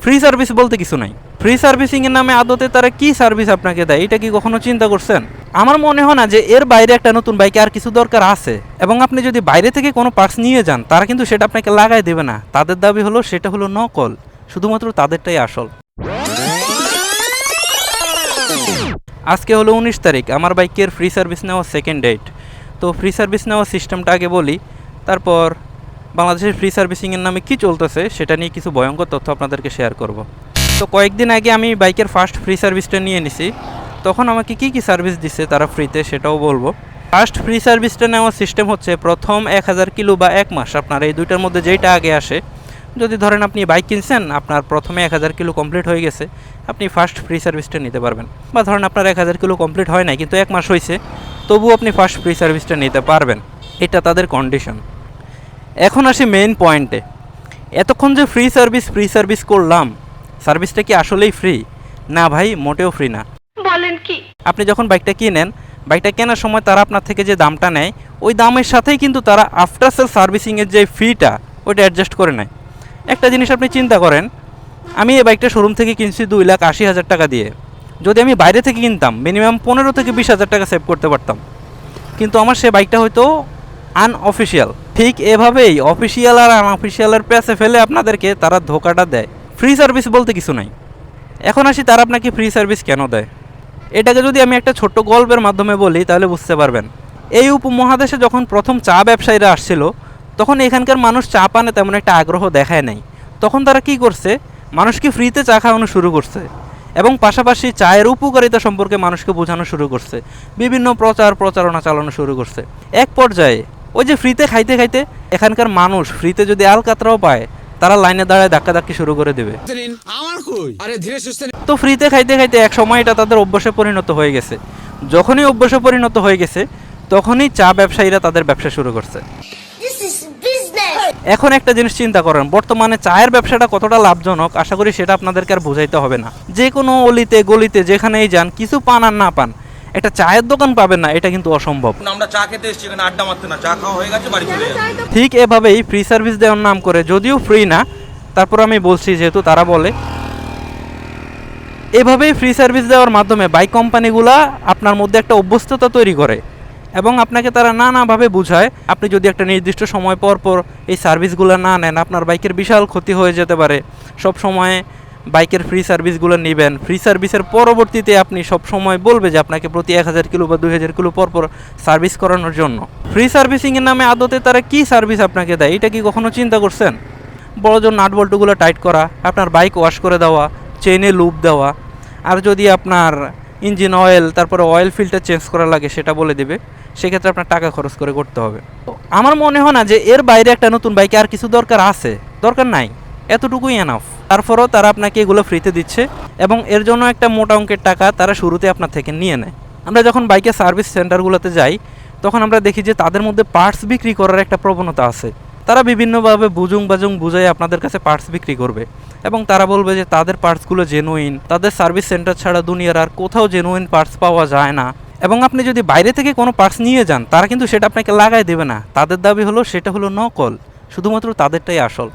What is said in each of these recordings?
Free service বলতে কিছু নাই। ফ্রি সার্ভিসিংয়ের নামে আদতে তারা কি সার্ভিস আপনাকে দেয় এটা কি কখনো চিন্তা করছেন? আমার মনে হয় না যে এর বাইরে একটা নতুন বাইকে আর কিছু দরকার আছে। এবং আপনি যদি বাইরে থেকে কোনো পার্টস নিয়ে যান তারা কিন্তু সেটা আপনাকে লাগাই দেবে না। তাদের দাবি হলো সেটা হলো নকল, শুধুমাত্র তাদেরটাই আসল। আজকে হলো 19 তারিখ, আমার বাইকের ফ্রি সার্ভিস নেওয়া সেকেন্ড ডেট। তো ফ্রি সার্ভিস নেওয়ার সিস্টেমটা আগে বলি, তারপর বাংলাদেশের ফ্রি সার্ভিসিংয়ের নামে কি চলতেছে সেটা নিয়ে কিছু ভয়ঙ্কর তথ্য আপনাদেরকে শেয়ার করব। তো কয়েকদিন আগে আমি বাইকের ফার্স্ট ফ্রি সার্ভিসটা নিয়ে নিছি। তখন আমাকে কি কি সার্ভিস দিচ্ছে তারা ফ্রিতে সেটাও বলবো। ফার্স্ট ফ্রি সার্ভিসটা নেওয়ার সিস্টেম হচ্ছে প্রথম 1000 কিলো বা 1 মাস, আপনার এই দুইটার মধ্যে যেইটা আগে আসে। যদি ধরেন আপনি বাইক কিনছেন, আপনার প্রথমে 1000 কিলো কমপ্লিট হয়ে গেছে, আপনি ফার্স্ট ফ্রি সার্ভিসটা নিতে পারবেন। বা ধরেন আপনার 1000 কিলো কমপ্লিট হয় নাই কিন্তু 1 মাস হয়েছে, তবুও আপনি ফার্স্ট ফ্রি সার্ভিসটা নিতে পারবেন। এটা তাদের কন্ডিশন। এখন আসি মেইন পয়েন্টে। এতক্ষণ যে ফ্রি সার্ভিস করলাম, সার্ভিসটা কি আসলেই ফ্রি? না ভাই, মোটেও ফ্রি না। বলেন কি? আপনি যখন বাইকটা কিনেন, বাইকটা কেনার সময় তারা আপনার থেকে যে দামটা নেয়, ওই দামের সাথেই কিন্তু তারা আফটার সেল সার্ভিসিংয়ের যে ফিটা ওইটা অ্যাডজাস্ট করে নেয়। একটা জিনিস আপনি চিন্তা করেন, আমি এই বাইকটা শোরুম থেকে কিনছি 2,80,000 টাকা দিয়ে। যদি আমি বাইরে থেকে কিনতাম মিনিমাম 15 থেকে 20,000 টাকা সেভ করতে পারতাম। কিন্তু আমার সে বাইকটা হয়তো আনঅফিসিয়াল। ঠিক এভাবেই অফিসিয়াল আর আনঅফিসিয়ালের প্যাসে ফেলে আপনাদেরকে তারা ধোকাটা দেয়। ফ্রি সার্ভিস বলতে কিছু নাই। এখন আসি তারা আপনাকে ফ্রি সার্ভিস কেন দেয়। এটাকে যদি আমি একটা ছোট্ট গল্পের মাধ্যমে বলি তাহলে বুঝতে পারবেন। এই উপমহাদেশে যখন প্রথম চা ব্যবসায়ীরা আসছিল, তখন এখানকার মানুষ চা পানে তেমন একটা আগ্রহ দেখায় নাই। তখন তারা কি করছে, মানুষকে ফ্রিতে চা খাওয়ানো শুরু করছে এবং পাশাপাশি চায়ের উপকারিতা সম্পর্কে মানুষকে বোঝানো শুরু করছে, বিভিন্ন প্রচারণা চালানো শুরু করছে। এক পর্যায়ে ওই যে ফ্রিতে খাইতে খাইতে এখানকার মানুষ ফ্রিতে যদি আলকাতরাও পায়, তারা লাইনে দাঁড়ায় ধাক্কাধাক্কি শুরু করে দেবে। তো ফ্রিতে খাইতে খাইতে এক সময় এটা তাদের অভ্যাসে পরিণত হয়ে গেছে। যখনই অভ্যাসে পরিণত হয়ে গেছে, তখনই চা ব্যবসায়ীরা তাদের ব্যবসা শুরু করছে। এখন একটা জিনিস চিন্তা করেন, বর্তমানে চায়ের ব্যবসাটা কতটা লাভজনক, আশা করি সেটা আপনাদেরকে আর বোঝাইতে হবে না। যে কোনো অলিতে গলিতে যেখানেই যান, কিছু পান আর না পান, একটা চায়ের দোকান পাবেন না এটা কিন্তু অসম্ভব। আমরা চা খেতে এসেছি, এখানে আড্ডা মারতে না, চা খাওয়া হয়ে গেছে, বাড়ি চলে যাবো। ঠিক এভাবেই ফ্রি সার্ভিস দেওয়ার নাম করে, যদিও ফ্রি না, তারপর আমি বলছি যেহেতু তারা বলে, এভাবেই ফ্রি সার্ভিস দেওয়ার মাধ্যমে বাইক কোম্পানিগুলা আপনার মধ্যে একটা অভ্যস্ততা তৈরি করে এবং আপনাকে তারা নানাভাবে বুঝায়। আপনি যদি একটা নির্দিষ্ট সময় পর পর এই সার্ভিসগুলো না নেন, আপনার বাইকের বিশাল ক্ষতি হয়ে যেতে পারে। সব সময় বাইকের ফ্রি সার্ভিসগুলো নেবেন। ফ্রি সার্ভিসের পরবর্তীতে আপনি সব সময় বলবে যে আপনাকে প্রতি 1000 কিলো বা 2000 কিলো পর পর সার্ভিস করানোর জন্য। ফ্রি সার্ভিসিংয়ের নামে আদতে তারা কি সার্ভিস আপনাকে দেয় এটা কি কখনো চিন্তা করছেন? বড়জোর নাট বল্টুগুলো টাইট করা, আপনার বাইক ওয়াশ করে দেওয়া, চেইনে লুপ দেওয়া, আর যদি আপনার ইঞ্জিন অয়েল তারপরে অয়েল ফিল্টার চেঞ্জ করা লাগে সেটা বলে দেবে। সেক্ষেত্রে আপনার টাকা খরচ করে করতে হবে। আমার মনে হয় না যে এর বাইরে একটা নতুন বাইকে আর কিছু দরকার আছে, দরকার নাই, এতটুকুই এনাফ। তারপরেও তারা আপনাকে এগুলো ফ্রিতে দিচ্ছে এবং এর জন্য একটা মোটা অঙ্কের টাকা তারা শুরুতে আপনার থেকে নিয়ে নেয়। আমরা যখন বাইকের সার্ভিস সেন্টারগুলোতে যাই, তখন আমরা দেখি যে তাদের মধ্যে পার্টস বিক্রি করার একটা প্রবণতা আছে। তারা বিভিন্নভাবে বুজুং বুঝাই আপনাদের কাছে পার্টস বিক্রি করবে এবং তারা বলবে যে তাদের পার্টসগুলো জেনুইন, তাদের সার্ভিস সেন্টার ছাড়া দুনিয়ার আর কোথাও জেনুইন পার্টস পাওয়া যায় না। এবং আপনি যদি বাইরে থেকে কোনো পার্টস নিয়ে যান, তারা কিন্তু সেটা আপনাকে লাগাই দেবে না। তাদের দাবি হলো সেটা হলো নকল, শুধুমাত্র তাদেরটাই আসল।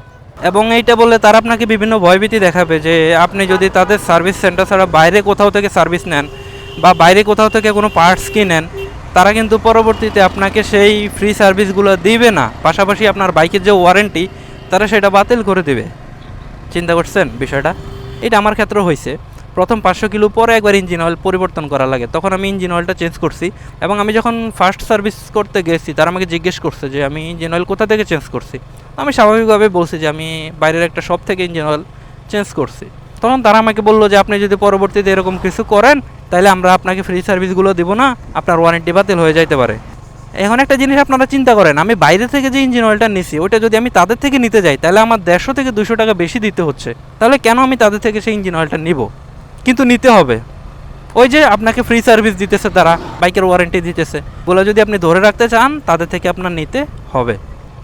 এবং এইটা বলে তারা আপনাকে বিভিন্ন ভয়ভীতি দেখাবে যে আপনি যদি তাদের সার্ভিস সেন্টার ছাড়া বাইরে কোথাও থেকে সার্ভিস নেন বা বাইরে কোথাও থেকে কোনো পার্টস কিনেন, তারা কিন্তু পরবর্তীতে আপনাকে সেই ফ্রি সার্ভিসগুলো দিবে না। পাশাপাশি আপনার বাইকের যে ওয়ারেন্টি তারা সেটা বাতিল করে দেবে। চিন্তা করছেন বিষয়টা? এটা আমার ক্ষেত্রেও হয়েছে। প্রথম 500 কিলো পরে একবার ইঞ্জিন অয়েল পরিবর্তন করা লাগে, তখন আমি ইঞ্জিন অয়েলটা চেঞ্জ করছি। এবং আমি যখন ফার্স্ট সার্ভিস করতে গেছি, তারা আমাকে জিজ্ঞেস করছে যে আমি ইঞ্জিন অয়েল কোথা থেকে চেঞ্জ করছি। আমি স্বাভাবিকভাবে বলছি যে আমি বাইরের একটা শপ থেকে ইঞ্জিন অয়েল চেঞ্জ করছি। তখন তারা আমাকে বললো যে আপনি যদি পরবর্তীতে এরকম কিছু করেন, তাহলে আমরা আপনাকে ফ্রি সার্ভিসগুলো দিব না, আপনার ওয়ারেন্টি বাতিল হয়ে যাইতে পারে। এখন একটা জিনিস আপনারা চিন্তা করেন, আমি বাইরে থেকে যে ইঞ্জিন অয়েলটা নিছি, ওইটা যদি আমি তাদের থেকে নিতে যাই, তাহলে আমার 150 থেকে 200 টাকা বেশি দিতে হচ্ছে। তাহলে কেন আমি তাদের থেকে সেই ইঞ্জিন অয়েলটা নিব? কিন্তু নিতে হবে। ওই যে আপনাকে ফ্রি সার্ভিস দিতেছে, তারা বাইকের ওয়ারেন্টি দিতেছে বলে যদি আপনি ধরে রাখতে চান, তাদের থেকে আপনার নিতে হবে।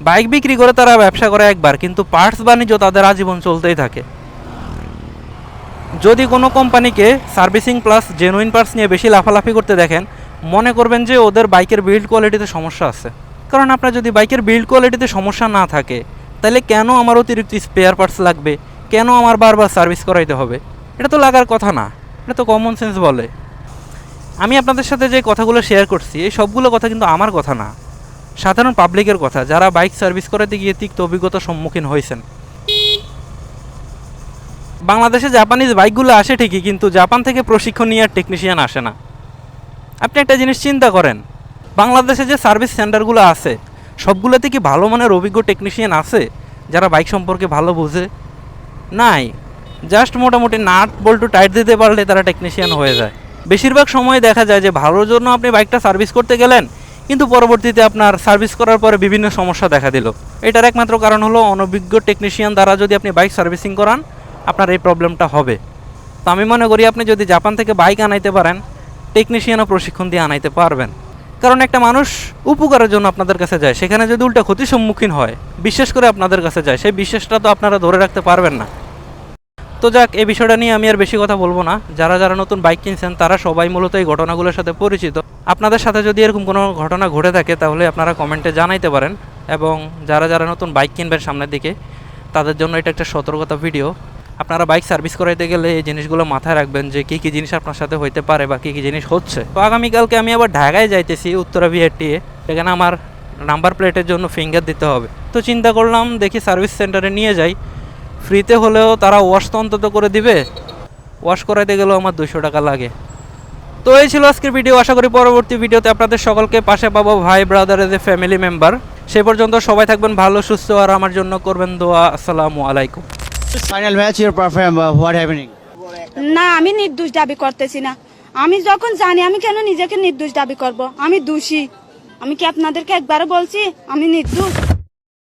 বাইক বিক্রি করে তারা ব্যবসা করে একবার, কিন্তু পার্টস বাণিজ্য তাদের আজীবন চলতেই থাকে। যদি কোনো কোম্পানিকে সার্ভিসিং প্লাস জেনুইন পার্টস নিয়ে বেশি লাফালাফি করতে দেখেন, মনে করবেন যে ওদের বাইকের বিল্ড কোয়ালিটিতে সমস্যা আছে। কারণ আপনার যদি বাইকের বিল্ড কোয়ালিটিতে সমস্যা না থাকে, তাহলে কেন আমার অতিরিক্ত স্পেয়ার পার্টস লাগবে, কেন আমার বারবার সার্ভিস করাইতে হবে? এটা তো লাগার কথা না, এটা তো কমন সেন্স বলে। আমি আপনাদের সাথে যে কথাগুলো শেয়ার করছি এই সবগুলো কথা কিন্তু আমার কথা না, সাধারণ পাবলিকের কথা, যারা বাইক সার্ভিস করাতে গিয়ে তিক্ত অভিজ্ঞতার সম্মুখীন হয়েছেন। বাংলাদেশে জাপানিজ বাইকগুলো আসে ঠিকই, কিন্তু জাপান থেকে প্রশিক্ষণ নিয়ে আর টেকনিশিয়ান আসে না। আপনি একটা জিনিস চিন্তা করেন, বাংলাদেশে যে সার্ভিস সেন্টারগুলো আছে সবগুলোতে কি ভালো মানের অভিজ্ঞ টেকনিশিয়ান আছে যারা বাইক সম্পর্কে ভালো বোঝে? নাই। জাস্ট মোটামুটি নাট বল্টু টাইট দিতে পারলে তারা টেকনিশিয়ান হয়ে যায়। বেশিরভাগ সময় দেখা যায় যে ভালোর জন্য আপনি বাইকটা সার্ভিস করতে গেলেন, কিন্তু পরবর্তীতে আপনার সার্ভিস করার পরে বিভিন্ন সমস্যা দেখা দিল। এটার একমাত্র কারণ হলো অনভিজ্ঞ টেকনিশিয়ান দ্বারা যদি আপনি বাইক সার্ভিসিং করান আপনার এই প্রবলেমটা হবে। তো আমি মনে করি আপনি যদি জাপান থেকে বাইক আনাইতে পারেন, টেকনিশিয়ানও প্রশিক্ষণ দিয়ে আনাইতে পারবেন। কারণ একটা মানুষ উপকারের জন্য আপনাদের কাছে যায়, সেখানে যদি উল্টা ক্ষতির সম্মুখীন হয়, বিশেষ করে আপনাদের কাছে যায়, সেই বিশ্বাসটা তো আপনারা ধরে রাখতে পারবেন না। তো যাক, এই বিষয়টা নিয়ে আমি আর বেশি কথা বলবো না। যারা যারা নতুন বাইক কিনছেন তারা সবাই মূলত এই ঘটনাগুলোর সাথে পরিচিত। আপনাদের সাথে যদি এরকম কোনো ঘটনা ঘটে থাকে তাহলে আপনারা কমেন্টে জানাইতে পারেন। এবং যারা যারা নতুন বাইক কিনবেন সামনের দিকে, তাদের জন্য এটা একটা সতর্কতা ভিডিও। আপনারা বাইক সার্ভিস করাইতে গেলে এই জিনিসগুলো মাথায় রাখবেন যে কী কী জিনিস আপনার সাথে হইতে পারে বা কী কী জিনিস হচ্ছে। তো আগামীকালকে আমি আবার ঢাকায় যাইতেছি, উত্তরা বিআরটিএ। এখানে আমার নাম্বার প্লেটের জন্য ফিঙ্গার দিতে হবে। তো চিন্তা করলাম দেখি সার্ভিস সেন্টারে নিয়ে যাই, ফ্রিতে হলেও তারা ওয়াশ তো অন্তত করে দিবে। ওয়াশ করাইতে গেলেও আমার 200 টাকা লাগে। তো এই ছিল আজকের ভিডিও। আশা করি পরবর্তী ভিডিওতে আপনাদের সকলকে পাশে পাবো, ভাই brother as a family member. সে পর্যন্ত সবাই থাকবেন ভালো সুস্থ, আর আমার জন্য করবেন দোয়া। আসসালামু আলাইকুম। Final match, your perform. What happening? না, আমি নির্দোষ দাবি করতেছি না। আমি যখন জানি, আমি কেন নিজেকে নির্দোষ দাবি করব? আমি দোষী। আমি কি আপনাদেরকে একবারও বলছি আমি নির্দোষ?